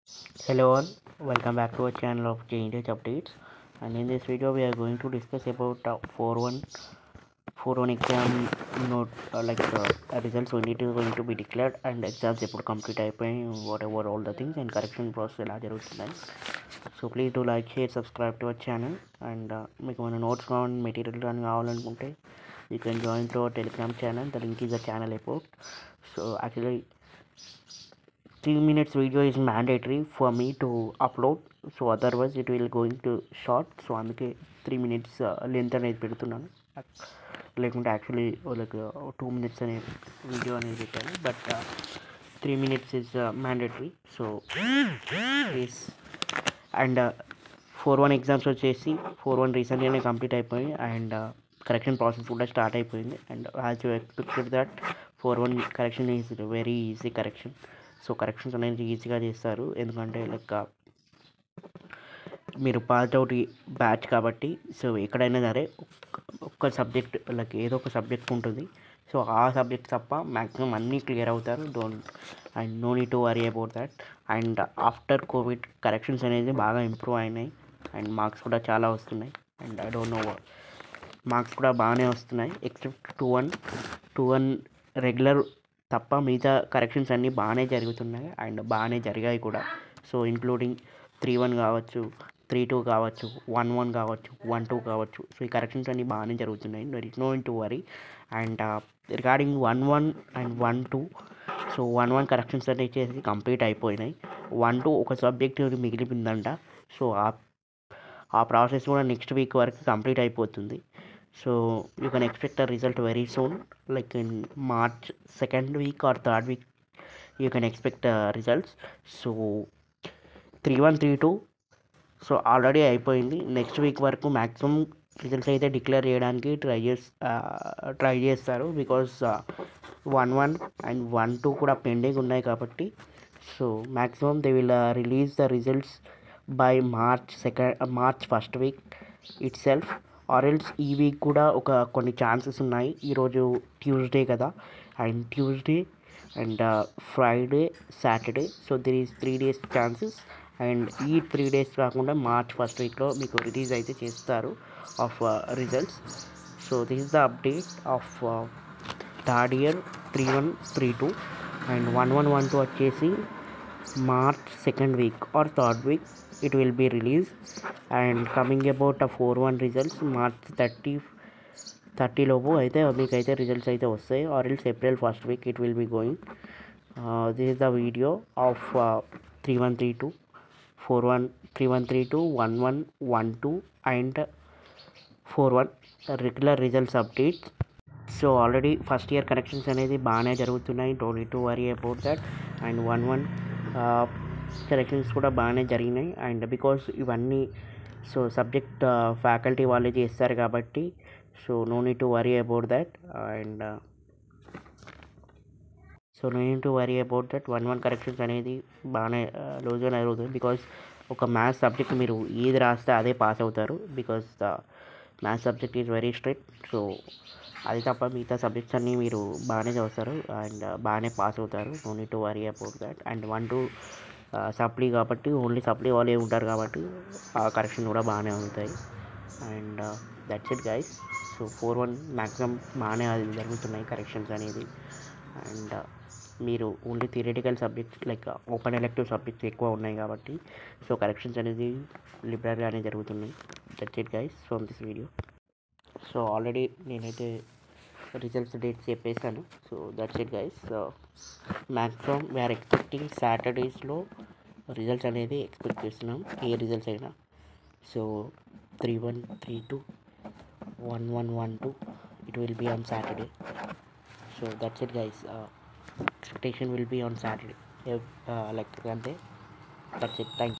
Hello all, welcome back to our channel of Changes Updates. And in this video we are going to discuss about 4-1 exam note results when it is going to be declared and exams eప్పుడు complete అయిపోయి whatever all the things and correction process ఎలా జరుగుతున్నాయి. So please do like share subscribe to our channel and మీకు మన notes కావాలి material కానీ కావాలనుకుంటే you can join to our Telegram channel the link is the channel about. So actually 3 minutes video is mandatory for me to upload, so otherwise it will going to short. So అందుకే 3 minutes length అనేది పెడుతున్నాను, లేకుంటే actually like 2 minutes అనే video అనేది పెట్టాను, but 3 minutes is mandatory. So please and 4-1 exams వచ్చేసి 4-1 రీసెంట్గానే complete అయిపోయి అండ్ కరెక్షన్ ప్రాసెస్ కూడా స్టార్ట్ అయిపోయింది. And as you expected that 4-1 correction is very easy correction. So corrections అనేది ఈజీగా చేస్తారు, ఎందుకంటే లైక్ మీరు పాస్ అవుట్ బ్యాచ్ కాబట్టి. సో ఎక్కడైనా సరే ఒక్క సబ్జెక్ట్ లైక్ ఏదో ఒక సబ్జెక్ట్ ఉంటుంది, సో ఆ సబ్జెక్ట్ తప్ప మ్యాక్సిమం అన్నీ క్లియర్ అవుతారు. And no need to worry about that. And after covid corrections అనేది బాగా ఇంప్రూవ్ అయినాయి అండ్ మార్క్స్ కూడా చాలా వస్తున్నాయి. And I don't know, marks కూడా బాగానే వస్తున్నాయి ఎక్సెప్ట్ 2-1 రెగ్యులర్ తప్ప మిగతా కరెక్షన్స్ అన్నీ బాగానే జరుగుతున్నాయి అండ్ బాగానే జరిగాయి కూడా. సో ఇంక్లూడింగ్ 3-1 కావచ్చు, 3-2 కావచ్చు, 1-1 కావచ్చు, 1-2 కావచ్చు. సో ఈ కరెక్షన్స్ అన్నీ బాగానే జరుగుతున్నాయి, there is no to worry. And regarding 1-1 and 1-2, so 1-1 corrections అనేవి చేసి కంప్లీట్ అయిపోయినాయి. 1-2 ఒక సబ్జెక్ట్ మిగిలిపోయిందంట, సో ఆ ప్రాసెస్ కూడా నెక్స్ట్ వీక్ వరకు కంప్లీట్ అయిపోతుంది. So you can expect a result very soon, like in March 2nd week or 3rd week you can expect results. So 3-1 3-2 so already అయిపోయింది. నెక్స్ట్ వీక్ వరకు maximum results అయితే declare చేయడానికి try చేస్తారు, because 1-1 and 1-2 కూడా pending ఉన్నాయి కాబట్టి. So maximum they will release the results by March first week it self, or else ఈ week కూడా కొన్ని ఛాన్సెస్ ఉన్నాయి. ఈరోజు ట్యూస్డే కదా, and Tuesday and Friday Saturday, so there is 3 days chances. And ఈ 3 days కాకుండా మార్చ్ ఫస్ట్ వీక్లో మీకు రిలీజ్ అయితే చేస్తారు of results. So this is the update of third year 3-1 3-2 and 1-1 1-2 వచ్చేసి March 2nd week or 3rd week it will be released. And coming about a 4-1 results March 30 లోపు అయితే మీకైతే results అయితే వస్తాయి, or else April first week it will be going. This is the video of 3-1 3-2 4-1 3-1 3-2 1-1 1-2 and 4-1 regular results updates. So already first year corrections అనేది బాగానే జరుగుతున్నాయి, don't need to worry about that. And 1-1 corrections కూడా బాగానే జరిగినాయి. And because ఇవన్నీ so subject faculty వాళ్ళే చేస్తారు కాబట్టి, so no need to worry about that. And so no need to worry about that. 1-1 corrections అనేది బాగానే రోజుగా జరుగుతుంది, బికాస్ ఒక మ్యాథ్స్ సబ్జెక్ట్ మీరు ఏది రాస్తే అదే పాస్ అవుతారు, because the maths subject is very strict. So అది తప్ప మిగతా సబ్జెక్ట్స్ అన్నీ మీరు బాగానే చదువుతారు అండ్ బాగానే పాస్ అవుతారు, no need to worry about that. And 1-2 supply కాబట్టి ఓన్లీ సప్లీ వాళ్ళే ఉంటారు కాబట్టి ఆ కరెక్షన్ కూడా బాగానే అవుతాయి. And that's it guys. So 4-1 maximum బాగానే జరుగుతున్నాయి కరెక్షన్స్ అనేది. అండ్ మీరు only theoretical subjects like open elective subjects ఎక్కువ ఉన్నాయి కాబట్టి, సో కరెక్షన్స్ అనేది లిబరల్గానే జరుగుతున్నాయి. That's it guys from this video. So already నేనైతే రిజల్ట్స్ డేట్స్ చెప్పేసాను. So that's it guys. So maximum we are expecting సాటర్డేస్లో రిజల్ట్స్ అనేది ఎక్స్పెక్ట్ చేస్తున్నాం, ఏ రిజల్ట్స్ అయినా. So 3-1 3-2 1-1 1-2 it will be on Saturday. So that's it guys. Expectation will be on Saturday, like అంతే. That's it, thank you.